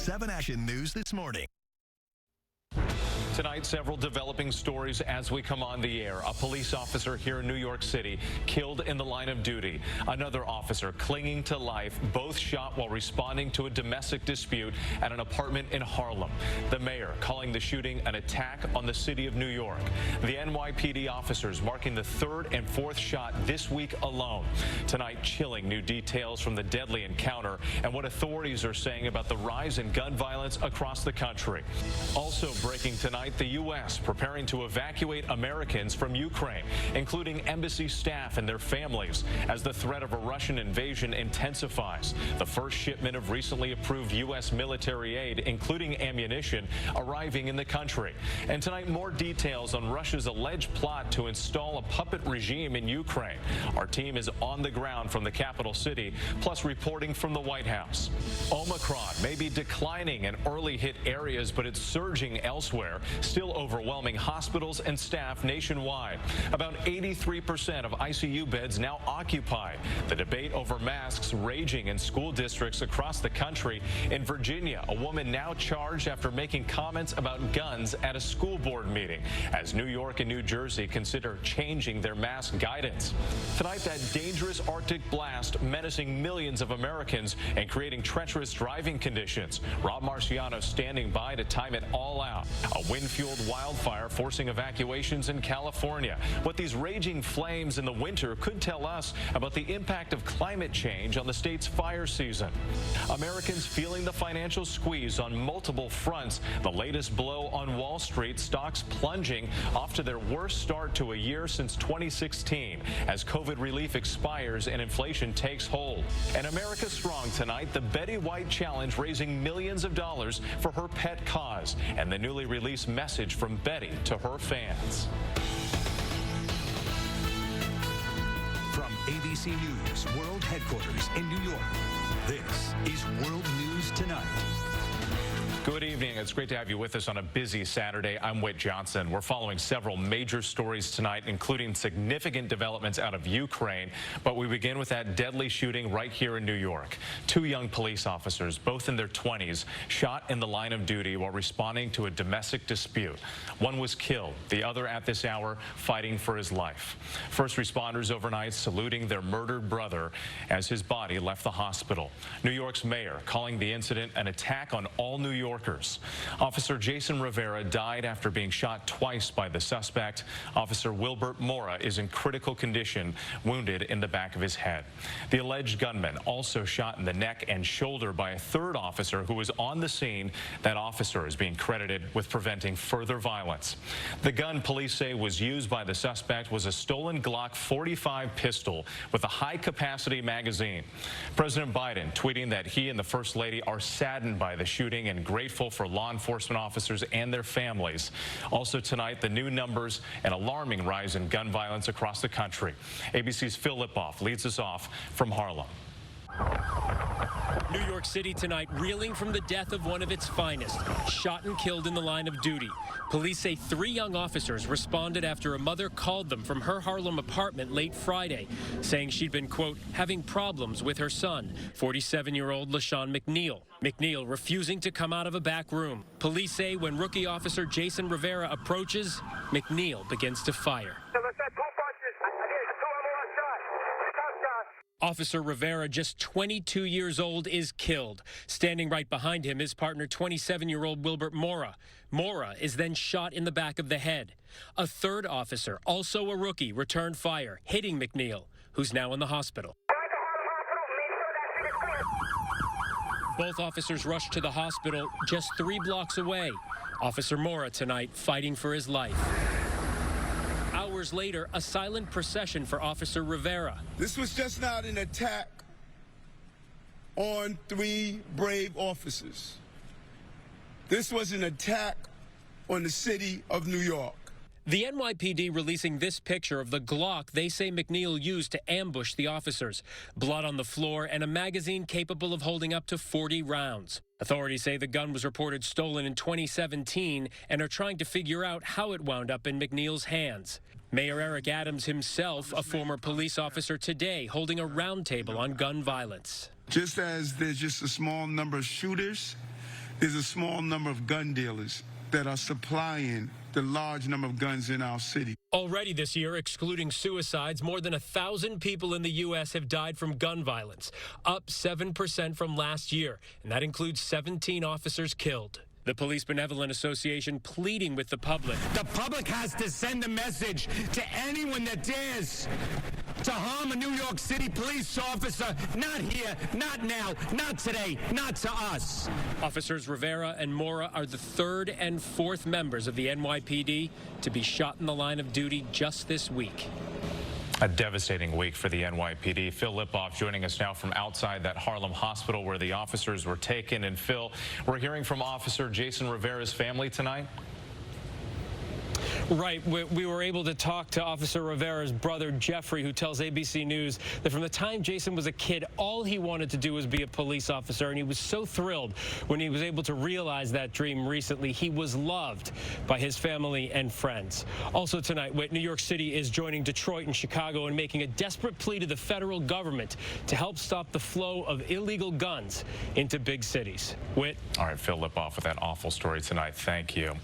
7 Action News this morning. Tonight, several developing stories as we come on the air. A police officer here in New York City killed in the line of duty. Another officer clinging to life, both shot while responding to a domestic dispute at an apartment in Harlem. The mayor calling the shooting an attack on the city of New York. The NYPD officers marking the third and fourth shot this week alone. Tonight, chilling new details from the deadly encounter and what authorities are saying about the rise in gun violence across the country. Also breaking tonight, the U.S. preparing to evacuate Americans from Ukraine, including embassy staff and their families, as the threat of a Russian invasion intensifies. The first shipment of recently approved U.S. military aid, including ammunition, arriving in the country. And tonight, more details on Russia's alleged plot to install a puppet regime in Ukraine. Our team is on the ground from the capital city, plus reporting from the White House. Omicron may be declining in early hit areas, but it's surging elsewhere, still overwhelming hospitals and staff nationwide. About 83% of ICU beds now occupied. The debate over masks raging in school districts across the country. In Virginia, a woman now charged after making comments about guns at a school board meeting, as New York and New Jersey consider changing their mask guidance. Tonight, that dangerous Arctic blast menacing millions of Americans and creating treacherous driving conditions. Rob Marciano standing by to time it all out. A wind-fueled wildfire forcing evacuations in California. What these raging flames in the winter could tell us about the impact of climate change on the state's fire season. Americans feeling the financial squeeze on multiple fronts. The latest blow on Wall Street, stocks plunging off to their worst start to a year since 2016 as COVID relief expires and inflation takes hold. And America Strong tonight, the Betty White Challenge raising millions of dollars for her pet cause, and the newly released message from Betty to her fans. From ABC News World Headquarters in New York, this is World News Tonight. Good evening. It's great to have you with us on a busy Saturday. I'm Whit Johnson. We're following several major stories tonight, including significant developments out of Ukraine. But we begin with that deadly shooting right here in New York. Two young police officers, both in their 20s, shot in the line of duty while responding to a domestic dispute. One was killed, the other at this hour fighting for his life. First responders overnight saluting their murdered brother as his body left the hospital. New York's mayor calling the incident an attack on all New Yorkers. Officer Jason Rivera died after being shot twice by the suspect. Officer Wilbert Mora is in critical condition, wounded in the back of his head. The alleged gunman also shot in the neck and shoulder by a third officer who was on the scene. That officer is being credited with preventing further violence. The gun police say was used by the suspect was a stolen Glock 45 pistol with a high-capacity magazine. President Biden tweeting that he and the First Lady are saddened by the shooting and grateful for law enforcement officers and their families. Also tonight, the new numbers and alarming rise in gun violence across the country. ABC's Phil Lipoff leads us off from Harlem. New York City tonight reeling from the death of one of its finest, shot and killed in the line of duty. Police say 3 young officers responded after a mother called them from her Harlem apartment late Friday, saying she'd been, quote, having problems with her son, 47-year-old LaShawn McNeil. McNeil refusing to come out of a back room. Police say when rookie officer Jason Rivera approaches, McNeil begins to fire. Officer Rivera, just 22 years old, is killed. Standing right behind him is partner 27-year-old Wilbert Mora. Mora is then shot in the back of the head. A third officer, also a rookie, returned fire, hitting McNeil, who's now in the hospital. Both officers rushed to the hospital just 3 blocks away. Officer Mora tonight fighting for his life. Hours later, a silent procession for Officer Rivera. This was just not an attack on 3 brave officers. This was an attack on the city of New York. The NYPD releasing this picture of the Glock they say McNeil used to ambush the officers. Blood on the floor and a magazine capable of holding up to 40 rounds. Authorities say the gun was reported stolen in 2017 and are trying to figure out how it wound up in McNeil's hands. Mayor Eric Adams himself, a former police officer, today holding a roundtable on gun violence. Just as there's just a small number of shooters, There's a small number of gun dealers that are supplying the large number of guns in our city. Already this year, excluding suicides, more than 1,000 people in the U.S. have died from gun violence, up 7% from last year, and that includes 17 officers killed. The Police Benevolent Association pleading with the public. The public has to send a message to anyone that dares to harm a New York City police officer. Not here, not now, not today, not to us. Officers Rivera and Mora are the third and fourth members of the NYPD to be shot in the line of duty just this week. A devastating week for the NYPD. Phil Lipoff joining us now from outside that Harlem hospital where the officers were taken. And Phil, we're hearing from Officer Jason Rivera's family tonight. Right. We were able to talk to Officer Rivera's brother, Jeffrey, who tells ABC News that from the time Jason was a kid, all he wanted to do was be a police officer. And he was so thrilled when he was able to realize that dream recently. He was loved by his family and friends. Also tonight, New York City is joining Detroit and Chicago and making a desperate plea to the federal government to help stop the flow of illegal guns into big cities. Whit. All right, Phil Lipoff with that awful story tonight. Thank you.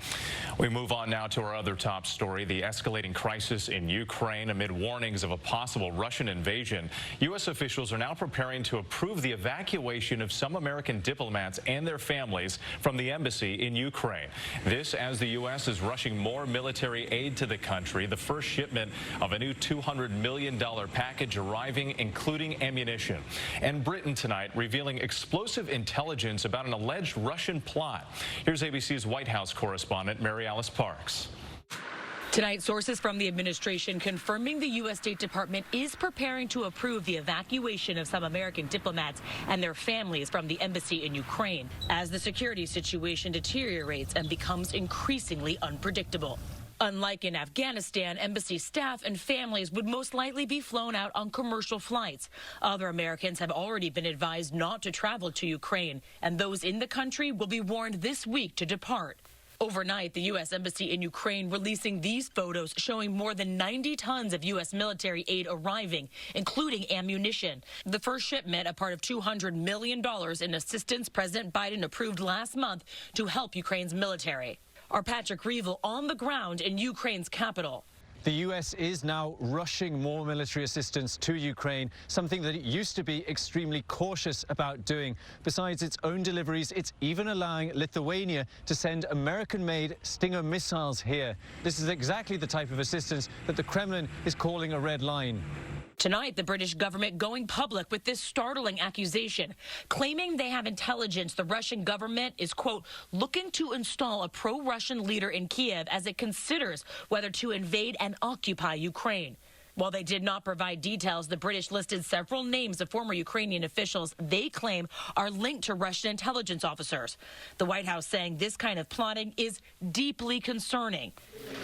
We move on now to our other top story, the escalating crisis in Ukraine amid warnings of a possible Russian invasion. U.S. officials are now preparing to approve the evacuation of some American diplomats and their families from the embassy in Ukraine. This as the U.S. is rushing more military aid to the country, the first shipment of a new $200 million package arriving, including ammunition. And Britain tonight revealing explosive intelligence about an alleged Russian plot. Here's ABC's White House correspondent, Mary Alice Parks. Tonight, sources from the administration confirming the U.S. State Department is preparing to approve the evacuation of some American diplomats and their families from the embassy in Ukraine as the security situation deteriorates and becomes increasingly unpredictable. Unlike in Afghanistan, embassy staff and families would most likely be flown out on commercial flights. Other Americans have already been advised not to travel to Ukraine, and those in the country will be warned this week to depart. Overnight, the U.S. Embassy in Ukraine releasing these photos showing more than 90 tons of U.S. military aid arriving, including ammunition. The first shipment, a part of $200 million in assistance President Biden approved last month to help Ukraine's military. Our Patrick Reevell on the ground in Ukraine's capital. The U.S. is now rushing more military assistance to Ukraine, something that it used to be extremely cautious about doing. Besides its own deliveries, it's even allowing Lithuania to send American-made Stinger missiles here. This is exactly the type of assistance that the Kremlin is calling a red line. Tonight, the British government going public with this startling accusation, claiming they have intelligence the Russian government is, quote, looking to install a pro-Russian leader in Kiev as it considers whether to invade and occupy Ukraine. While they did not provide details, the British listed several names of former Ukrainian officials they claim are linked to Russian intelligence officers. The White House saying this kind of plotting is deeply concerning.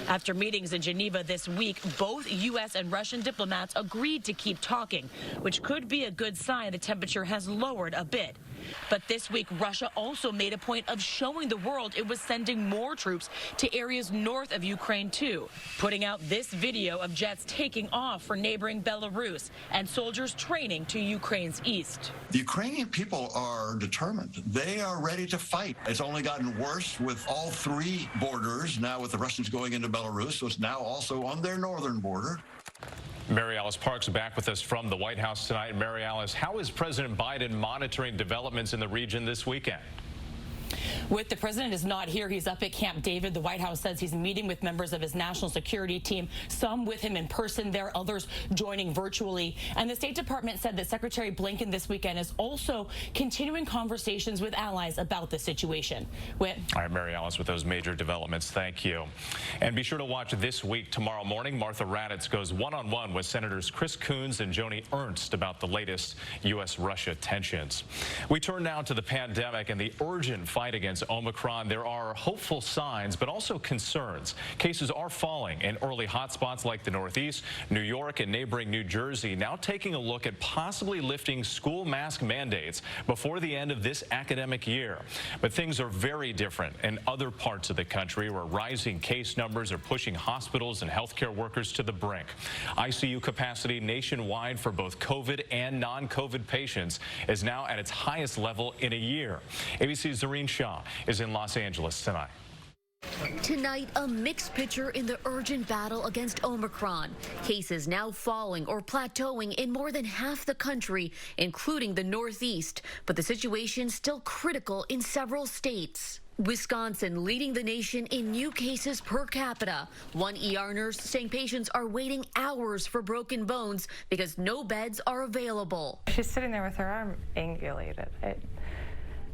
After meetings in Geneva this week, both U.S. and Russian diplomats agreed to keep talking, which could be a good sign the temperature has lowered a bit. But this week, Russia also made a point of showing the world it was sending more troops to areas north of Ukraine, too, putting out this video of jets taking off for neighboring Belarus and soldiers training to Ukraine's east. The Ukrainian people are determined. They are ready to fight. It's only gotten worse with all three borders, now with the Russians going into Belarus, so it's now also on their northern border. Mary Alice Parks back with us from the White House tonight. Mary Alice, how is President Biden monitoring developments in the region this weekend? The president is not here. He's up at Camp David. The White House says he's meeting with members of his national security team, some with him in person there, others joining virtually. And the State Department said that Secretary Blinken this weekend is also continuing conversations with allies about the situation. Whit. All right, Mary Alice, with those major developments, thank you. And be sure to watch This Week tomorrow morning. Martha Raddatz goes one-on-one with Senators Chris Coons and Joni Ernst about the latest U.S.-Russia tensions. We turn now to the pandemic and the urgent fight against Omicron. There are hopeful signs, but also concerns. Cases are falling in early hotspots like the Northeast, New York, and neighboring New Jersey. Now taking a look at possibly lifting school mask mandates before the end of this academic year. But things are very different in other parts of the country where rising case numbers are pushing hospitals and healthcare workers to the brink. ICU capacity nationwide for both COVID and non-COVID patients is now at its highest level in a year. ABC's Zareen Shaw is in Los Angeles tonight. Tonight, a mixed picture in the urgent battle against Omicron. Cases now falling or plateauing in more than half the country, including the Northeast. But the situation still critical in several states. Wisconsin leading the nation in new cases per capita. One ER nurse saying patients are waiting hours for broken bones because no beds are available. She's sitting there with her arm angulated,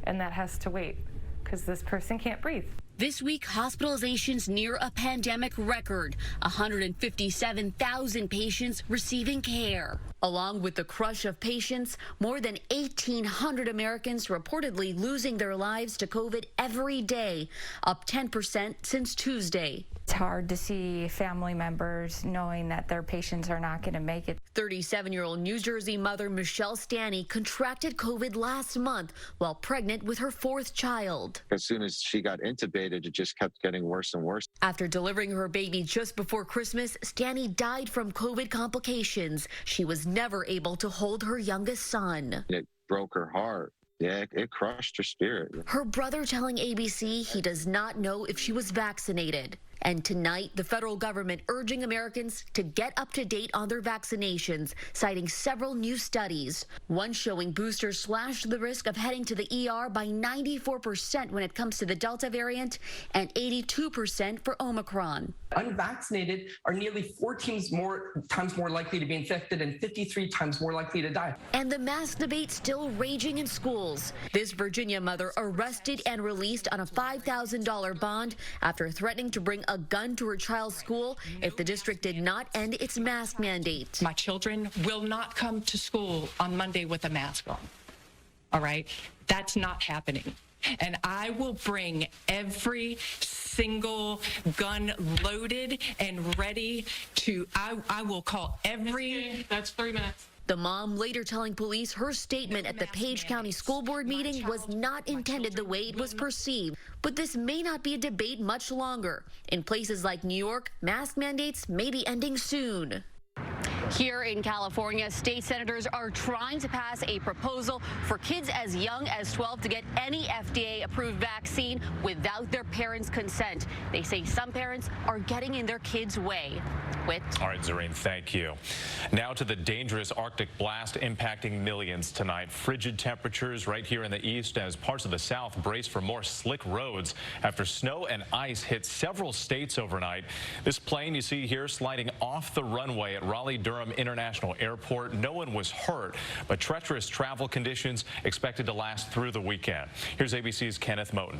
and that has to wait because this person can't breathe. This week, hospitalizations near a pandemic record, 157,000 patients receiving care. Along with the crush of patients, more than 1,800 Americans reportedly losing their lives to COVID every day, up 10% since Tuesday. It's hard to see family members knowing that their patients are not going to make it. 37-year-old New Jersey mother Michelle Stanny contracted COVID last month while pregnant with her fourth child. As soon as she got intubated, it just kept getting worse and worse. After delivering her baby just before Christmas, Stanny died from COVID complications. She was never able to hold her youngest son. It broke her heart. Yeah, it crushed her spirit. Her brother telling ABC he does not know if she was vaccinated. And tonight, the federal government urging Americans to get up to date on their vaccinations, citing several new studies. One showing boosters slashed the risk of heading to the ER by 94% when it comes to the Delta variant and 82% for Omicron. Unvaccinated are nearly 14 times more likely to be infected and 53 times more likely to die. And the mask debate still raging in schools. This Virginia mother arrested and released on a $5,000 bond after threatening to bring a gun to her child's school if the district did not end its mask mandate. My children will not come to school on Monday with a mask on. All right? That's not happening. And I will bring every single gun loaded and ready to, I will call every... That's 3 minutes. The mom later telling police her statement at the Page County School Board meeting was not intended the way it was perceived. But this may not be a debate much longer. In places like New York, mask mandates may be ending soon. Here in California, state senators are trying to pass a proposal for kids as young as 12 to get any FDA-approved vaccine without their parents' consent. They say some parents are getting in their kids' way. All right, Zareen, thank you. Now to the dangerous Arctic blast impacting millions tonight. Frigid temperatures right here in the east as parts of the south brace for more slick roads after snow and ice hit several states overnight. This plane you see here sliding off the runway at Raleigh-Durham International Airport. No one was hurt, but treacherous travel conditions expected to last through the weekend. Here's ABC's Kenneth Moten.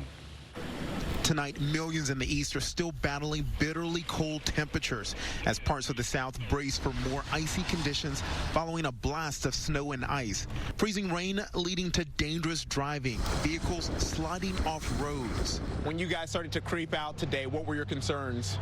Tonight, millions in the east are still battling bitterly cold temperatures as parts of the south brace for more icy conditions following a blast of snow and ice. Freezing rain leading to dangerous driving, vehicles sliding off roads. When you guys started to creep out today, what were your concerns?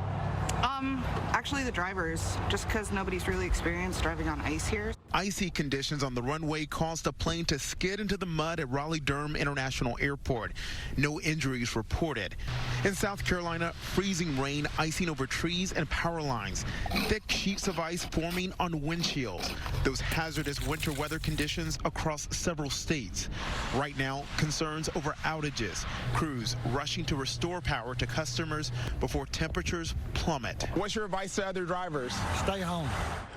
Actually the drivers, just because nobody's really experienced driving on ice here. Icy conditions on the runway caused a plane to skid into the mud at Raleigh-Durham International Airport. No injuries reported. In South Carolina, freezing rain icing over trees and power lines. Thick sheets of ice forming on windshields. Those hazardous winter weather conditions across several states. Right now, concerns over outages. Crews rushing to restore power to customers before temperatures plummet. What's your advice to other drivers? Stay home.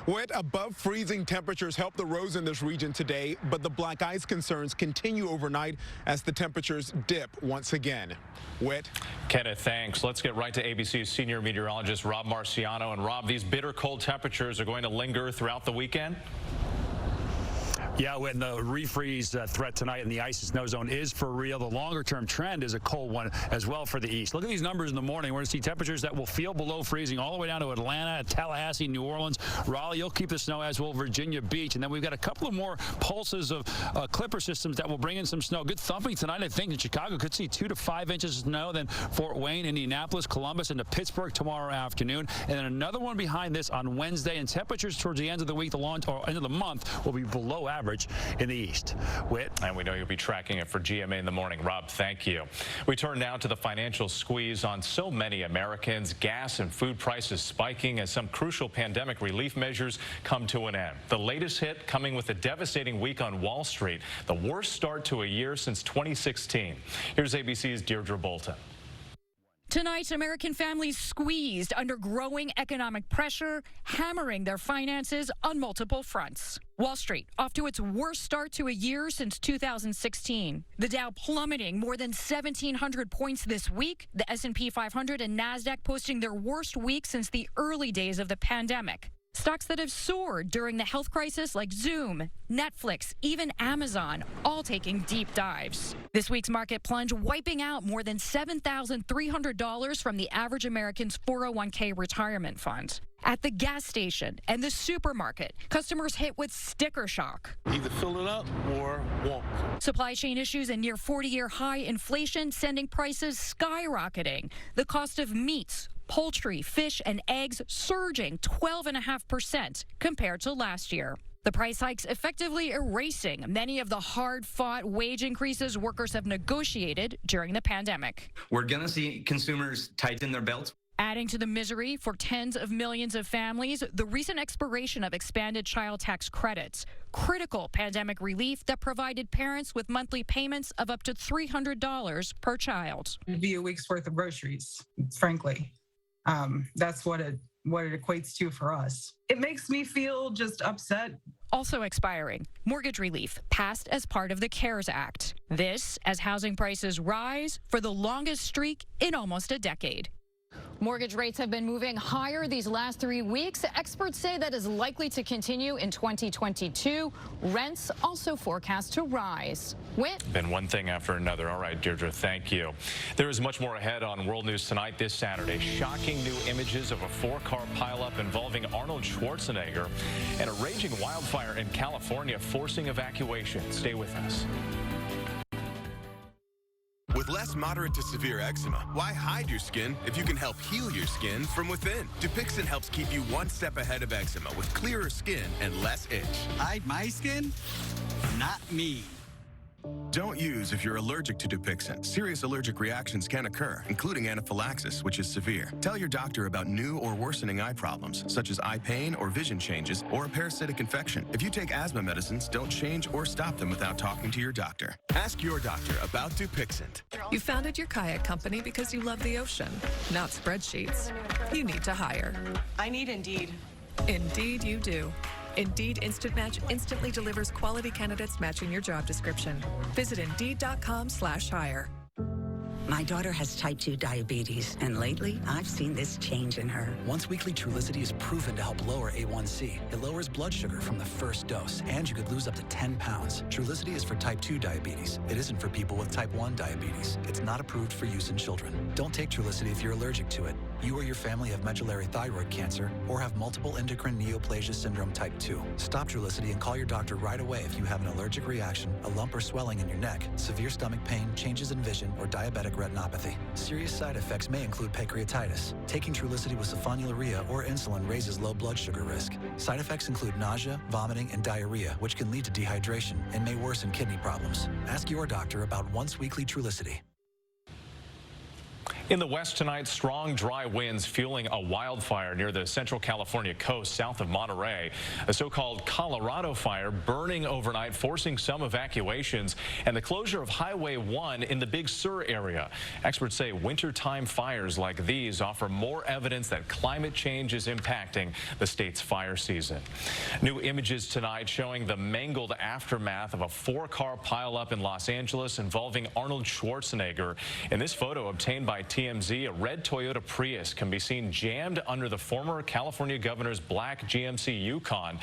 Wet above freezing temperatures helped the roads in this region today, but the black ice concerns continue overnight as the temperatures dip once again. Wet. Kenneth, thanks. Let's get right to ABC's senior meteorologist Rob Marciano. And Rob, these bitter cold temperatures are going to linger throughout the weekend? Yeah, when the refreeze threat tonight in the ice and snow zone is for real, the longer-term trend is a cold one as well for the east. Look at these numbers in the morning. We're going to see temperatures that will feel below freezing all the way down to Atlanta, Tallahassee, New Orleans, Raleigh. You'll keep the snow, as will Virginia Beach. And then we've got a couple of more pulses of clipper systems that will bring in some snow. Good thumping tonight, I think, in Chicago. Could see 2 to 5 inches of snow. Then Fort Wayne, Indianapolis, Columbus, into Pittsburgh tomorrow afternoon. And then another one behind this on Wednesday. And temperatures towards the end of the week, end of the month, will be below average coverage in the East. Whit. And we know you'll be tracking it for GMA in the morning. Rob, thank you. We turn now to the financial squeeze on so many Americans. Gas and food prices spiking as some crucial pandemic relief measures come to an end. The latest hit coming with a devastating week on Wall Street, the worst start to a year since 2016. Here's ABC's Deirdre Bolton. Tonight, American families squeezed under growing economic pressure, hammering their finances on multiple fronts. Wall Street off to its worst start to a year since 2016. The Dow plummeting more than 1,700 points this week. The S&P 500 and NASDAQ posting their worst week since the early days of the pandemic. Stocks that have soared during the health crisis like Zoom, Netflix, even Amazon, all taking deep dives. This week's market plunge wiping out more than $7,300 from the average American's 401k retirement fund. At the gas station and the supermarket, customers hit with sticker shock. Either fill it up or walk. Supply chain issues and near 40-year high inflation sending prices skyrocketing. The cost of meats, poultry, fish, and eggs surging 12.5% compared to last year. The price hikes effectively erasing many of the hard-fought wage increases workers have negotiated during the pandemic. We're going to see consumers tighten their belts. Adding to the misery for tens of millions of families, the recent expiration of expanded child tax credits, critical pandemic relief that provided parents with monthly payments of up to $300 per child. It'd be a week's worth of groceries, frankly. That's what it equates to for us. It makes me feel just upset. Also expiring, mortgage relief passed as part of the CARES Act. This as housing prices rise for the longest streak in almost a decade. Mortgage rates have been moving higher these last 3 weeks. Experts say that is likely to continue in 2022. Rents also forecast to rise. Whit? Been one thing after another. All right, Deirdre, thank you. There is much more ahead on World News Tonight this Saturday. Shocking new images of a 4-car pileup involving Arnold Schwarzenegger and a raging wildfire in California forcing evacuation. Stay with us. With less moderate to severe eczema, why hide your skin if you can help heal your skin from within? Dupixent helps keep you one step ahead of eczema with clearer skin and less itch. Hide my skin? Not me. Don't use if you're allergic to Dupixent. Serious allergic reactions can occur, including anaphylaxis, which is severe. Tell your doctor about new or worsening eye problems, such as eye pain or vision changes, or a parasitic infection. If you take asthma medicines, don't change or stop them without talking to your doctor. Ask your doctor about Dupixent. You founded your kayak company because you love the ocean, not spreadsheets. You need to hire. I need Indeed. Indeed you do. Indeed Instant Match instantly delivers quality candidates matching your job description. Visit Indeed.com/hire. My daughter has type 2 diabetes, and lately, I've seen this change in her. Once-weekly Trulicity is proven to help lower A1C. It lowers blood sugar from the first dose, and you could lose up to 10 pounds. Trulicity is for type 2 diabetes. It isn't for people with type 1 diabetes. It's not approved for use in children. Don't take Trulicity if you're allergic to it. You or your family have medullary thyroid cancer or have multiple endocrine neoplasia syndrome type 2. Stop Trulicity and call your doctor right away if you have an allergic reaction, a lump or swelling in your neck, severe stomach pain, changes in vision, or diabetic retinopathy. Serious side effects may include pancreatitis. Taking Trulicity with sulfonylurea or insulin raises low blood sugar risk. Side effects include nausea, vomiting, and diarrhea, which can lead to dehydration and may worsen kidney problems. Ask your doctor about once-weekly Trulicity. In the west tonight, strong, dry winds fueling a wildfire near the central California coast south of Monterey. A so-called Colorado fire burning overnight, forcing some evacuations, and the closure of Highway 1 in the Big Sur area. Experts say wintertime fires like these offer more evidence that climate change is impacting the state's fire season. New images tonight showing the mangled aftermath of a 4-car pileup in Los Angeles involving Arnold Schwarzenegger. In this photo obtained by TMZ, a red Toyota Prius can be seen jammed under the former California governor's black GMC Yukon.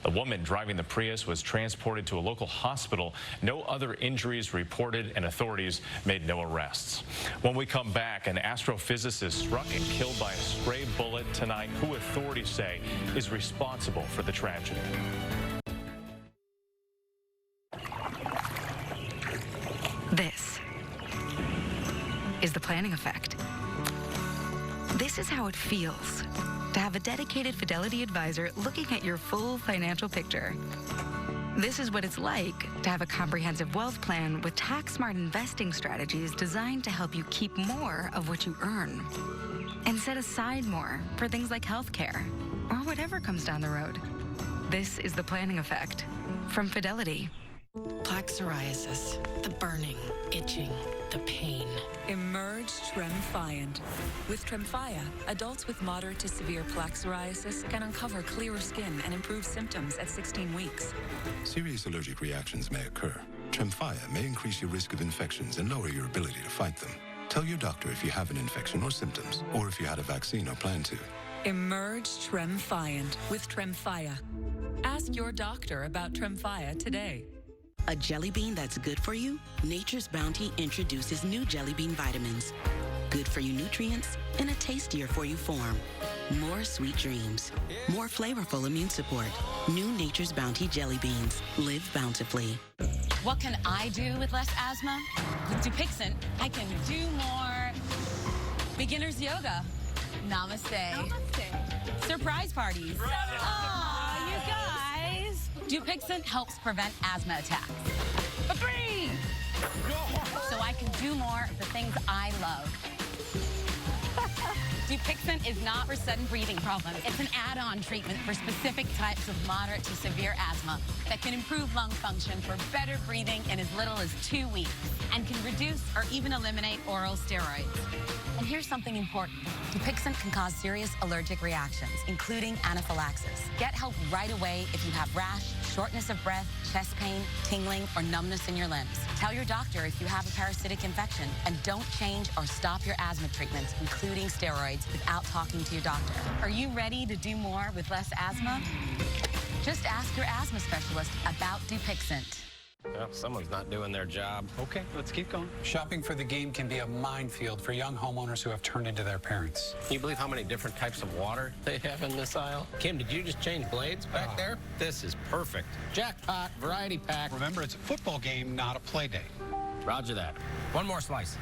The woman driving the Prius was transported to a local hospital. No other injuries reported, and authorities made no arrests. When we come back, an astrophysicist struck and killed by a stray bullet tonight. Who authorities say is responsible for the tragedy? This is the planning effect. This is how it feels to have a dedicated Fidelity advisor looking at your full financial picture. This is what it's like to have a comprehensive wealth plan with tax-smart investing strategies designed to help you keep more of what you earn and set aside more for things like healthcare or whatever comes down the road. This is the planning effect from Fidelity. Plaque psoriasis, the burning, itching, the pain. Emerge Tremfyant. With Tremfya, adults with moderate to severe plaque psoriasis can uncover clearer skin and improve symptoms at 16 weeks. Serious allergic reactions may occur. Tremfya may increase your risk of infections and lower your ability to fight them. Tell your doctor if you have an infection or symptoms, or if you had a vaccine or plan to. Emerge Tremfyant with Tremfya. Ask your doctor about Tremfya today. A jelly bean that's good for you? Nature's Bounty introduces new jelly bean vitamins. Good for you nutrients in a tastier for you form. More sweet dreams. More flavorful immune support. New Nature's Bounty jelly beans. Live bountifully. What can I do with less asthma? With Dupixent, I can do more beginner's yoga. Namaste. Namaste. Surprise parties. Aw, you guys. Dupixent helps prevent asthma attacks. For free! So I can do more of the things I love. Dupixent is not for sudden breathing problems. It's an add-on treatment for specific types of moderate to severe asthma that can improve lung function for better breathing in as little as 2 weeks and can reduce or even eliminate oral steroids. And here's something important. Dupixent can cause serious allergic reactions, including anaphylaxis. Get help right away if you have rash, shortness of breath, chest pain, tingling, or numbness in your limbs. Tell your doctor if you have a parasitic infection, and don't change or stop your asthma treatments, including steroids, without talking to your doctor. Are you ready to do more with less asthma? Just ask your asthma specialist about Dupixent. Well, someone's not doing their job. Okay, let's keep going. Shopping for the game can be a minefield for young homeowners who have turned into their parents. Can you believe how many different types of water they have in this aisle? Kim, did you just change blades back there? This is perfect. Jackpot, variety pack. Remember, it's a football game, not a play day. Roger that. One more slice.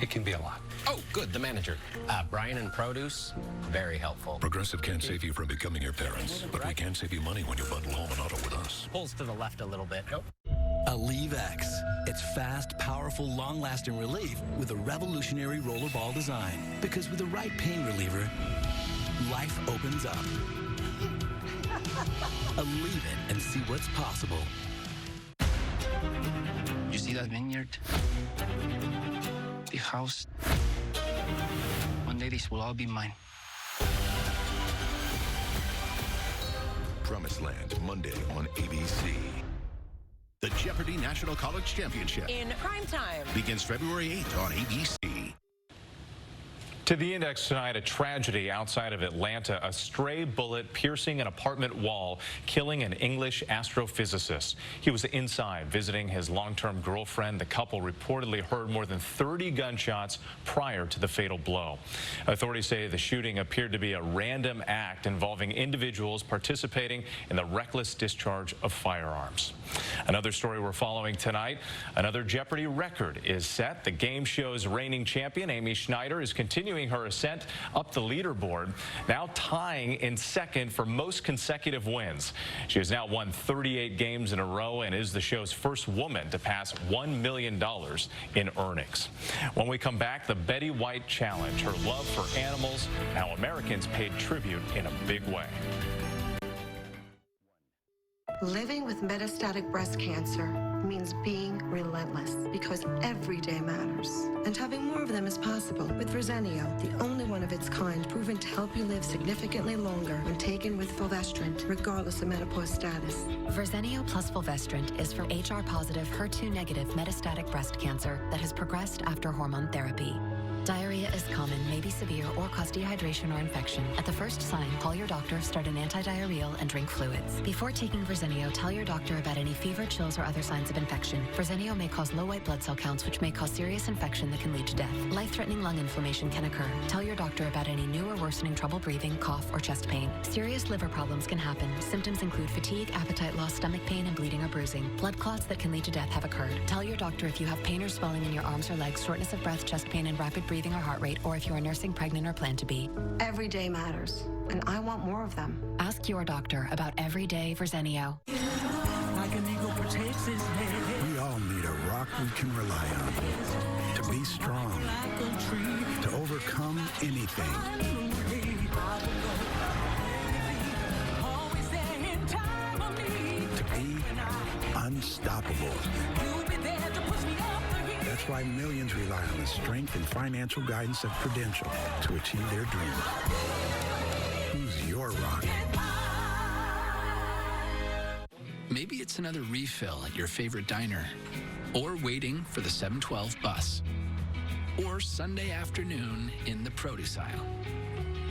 It can be a lot. Oh, good, the manager. Brian and Produce, very helpful. Progressive can't save you from becoming your parents, but we can save you money when you bundle home and auto with us. Pulls to the left a little bit. Nope. Aleve X. It's fast, powerful, long-lasting relief with a revolutionary rollerball design. Because with the right pain reliever, life opens up. Aleve it and see what's possible. You see that vineyard? The house? One day this will all be mine. Promised Land, Monday on ABC. The Jeopardy National College Championship in prime time begins February 8th on ABC. To the index tonight, a tragedy outside of Atlanta. A stray bullet piercing an apartment wall, killing an English astrophysicist. He was inside visiting his long-term girlfriend. The couple reportedly heard more than 30 gunshots prior to the fatal blow. Authorities say the shooting appeared to be a random act involving individuals participating in the reckless discharge of firearms. Another story we're following tonight, another Jeopardy record is set. The game show's reigning champion, Amy Schneider, is continuing her ascent up the leaderboard, now tying in second for most consecutive wins. She has now won 38 games in a row and is the show's first woman to pass $1 million in earnings. When we come back, the Betty White Challenge, her love for animals, how Americans paid tribute in a big way. Living with metastatic breast cancer means being relentless because every day matters. And having more of them is possible with Verzenio, the only one of its kind proven to help you live significantly longer when taken with fulvestrant, regardless of menopause status. Verzenio plus fulvestrant is for HR-positive, HER2-negative metastatic breast cancer that has progressed after hormone therapy. Diarrhea is common, may be severe, or cause dehydration or infection. At the first sign, call your doctor, start an antidiarrheal, and drink fluids. Before taking Verzenio, tell your doctor about any fever, chills, or other signs of infection. Verzenio may cause low white blood cell counts, which may cause serious infection that can lead to death. Life-threatening lung inflammation can occur. Tell your doctor about any new or worsening trouble breathing, cough, or chest pain. Serious liver problems can happen. Symptoms include fatigue, appetite loss, stomach pain, and bleeding or bruising. Blood clots that can lead to death have occurred. Tell your doctor if you have pain or swelling in your arms or legs, shortness of breath, chest pain, and rapid breathing or heart rate, or if you are nursing, pregnant, or plan to be. Every day matters, and I want more of them. Ask your doctor about everyday Verzenio. We all need a rock we can rely on. To be strong. To overcome anything. To be unstoppable. That's why millions rely on the strength and financial guidance of Prudential to achieve their dreams. Who's your rock? Maybe it's another refill at your favorite diner, or waiting for the 7:12 bus, or Sunday afternoon in the produce aisle.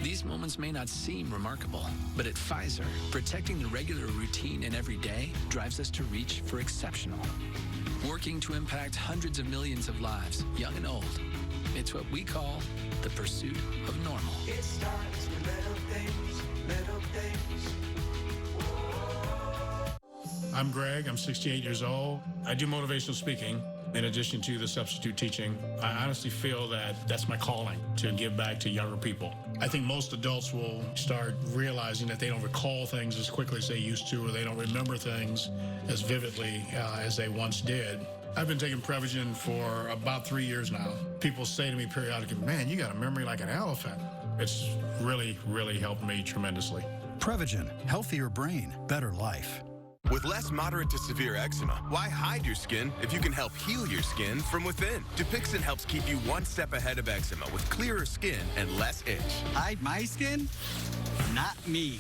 These moments may not seem remarkable, but at Pfizer, protecting the regular routine in every day drives us to reach for exceptional. Working to impact hundreds of millions of lives, young and old. It's what we call the pursuit of normal. It starts with little things, little things. I'm Greg. I'm 68 years old. I do motivational speaking in addition to the substitute teaching. I honestly feel that that's my calling, to give back to younger people. I think most adults will start realizing that they don't recall things as quickly as they used to, or they don't remember things as vividly as they once did. I've been taking Prevagen for about 3 years now. People say to me periodically, man, you got a memory like an elephant. It's really, really helped me tremendously. Prevagen, healthier brain, better life. With less moderate to severe eczema, why hide your skin if you can help heal your skin from within? Dupixent helps keep you one step ahead of eczema with clearer skin and less itch. Hide my skin? Not me.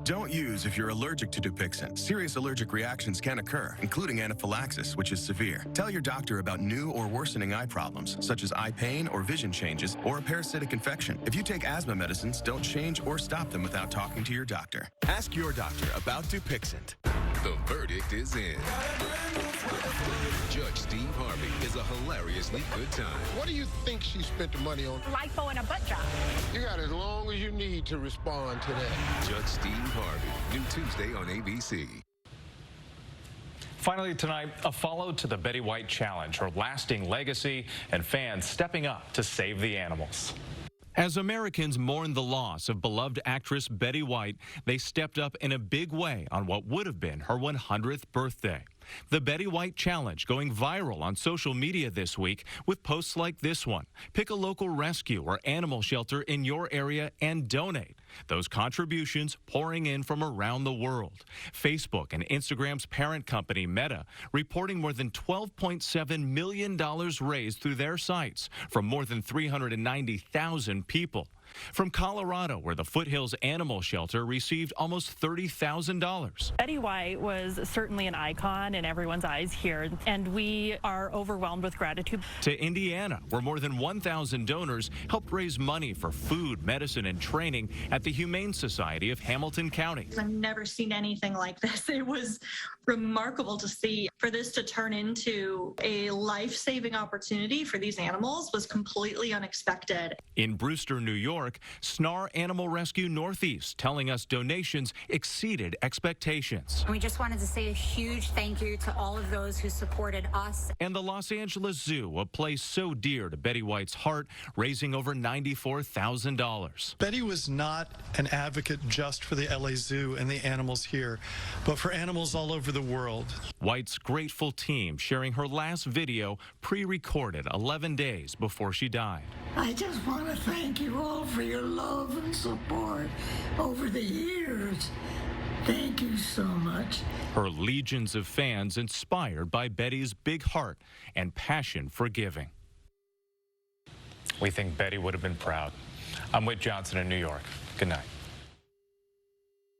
Don't use if you're allergic to Dupixent. Serious allergic reactions can occur, including anaphylaxis, which is severe. Tell your doctor about new or worsening eye problems, such as eye pain or vision changes, or a parasitic infection. If you take asthma medicines, don't change or stop them without talking to your doctor. Ask your doctor about Dupixent. The verdict is in. Judge Steve Harvey is a hilariously good time. What do you think she spent the money on? Lipo and a butt job. You got as long as you need to respond to that. Judge Steve Harvey, new Tuesday on ABC. Finally tonight, a follow to the Betty White Challenge, her lasting legacy, and fans stepping up to save the animals. As Americans mourn the loss of beloved actress Betty White, they stepped up in a big way on what would have been her 100th birthday. The Betty White Challenge going viral on social media this week with posts like this one. Pick a local rescue or animal shelter in your area and donate. Those contributions pouring in from around the world. Facebook and Instagram's parent company, Meta, reporting more than $12.7 million raised through their sites from more than 390,000 people. From Colorado, where the Foothills Animal Shelter received almost $30,000. Betty White was certainly an icon in everyone's eyes here, and we are overwhelmed with gratitude. To Indiana, where more than 1,000 donors helped raise money for food, medicine, and training at the Humane Society of Hamilton County. I've never seen anything like this. It was remarkable to see. For this to turn into a life-saving opportunity for these animals was completely unexpected. In Brewster, New York, Snar Animal Rescue Northeast telling us donations exceeded expectations. We just wanted to say a huge thank you to all of those who supported us. And the Los Angeles Zoo, a place so dear to Betty White's heart, raising over $94,000. Betty was not an advocate just for the LA Zoo and the animals here, but for animals all over the world. White's grateful team sharing her last video pre-recorded 11 days before she died. I just want to thank you all for your love and support over the years. Thank you so much. Her legions of fans inspired by Betty's big heart and passion for giving. We think Betty would have been proud. I'm Whit Johnson in New York. Good night.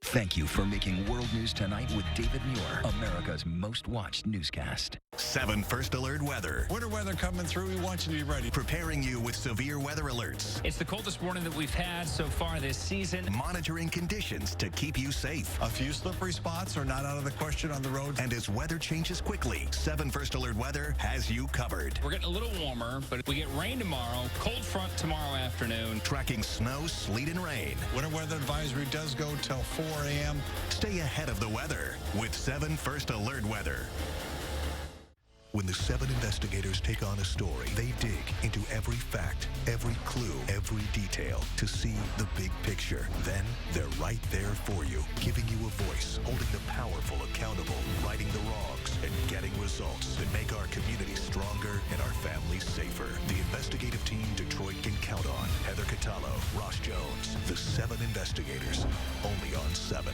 Thank you for making World News Tonight with David Muir, America's most watched newscast. 7 First Alert weather. Winter weather coming through. We want you to be ready. Preparing you with severe weather alerts. It's the coldest morning that we've had so far this season. Monitoring conditions to keep you safe. A few slippery spots are not out of the question on the road. And as weather changes quickly, 7 First Alert weather has you covered. We're getting a little warmer, but we get rain tomorrow, cold front tomorrow afternoon. Tracking snow, sleet, and rain. Winter weather advisory does go till 4 a.m. Stay ahead of the weather with 7 First Alert weather. When the 7 investigators take on a story, they dig into every fact, every clue, every detail to see the big picture. Then they're right there for you, giving you a voice, holding the powerful accountable, righting the wrongs, and getting results that make our community stronger and our families safer. The investigative team Detroit can count on. Heather Catallo, Ross Jones, the 7 investigators, only on 7.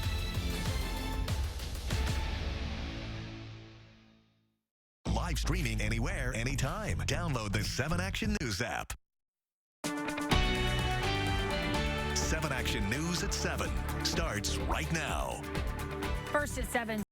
Live streaming anywhere, anytime. Download the 7 Action News app. 7 Action News at 7 starts right now. First at 7.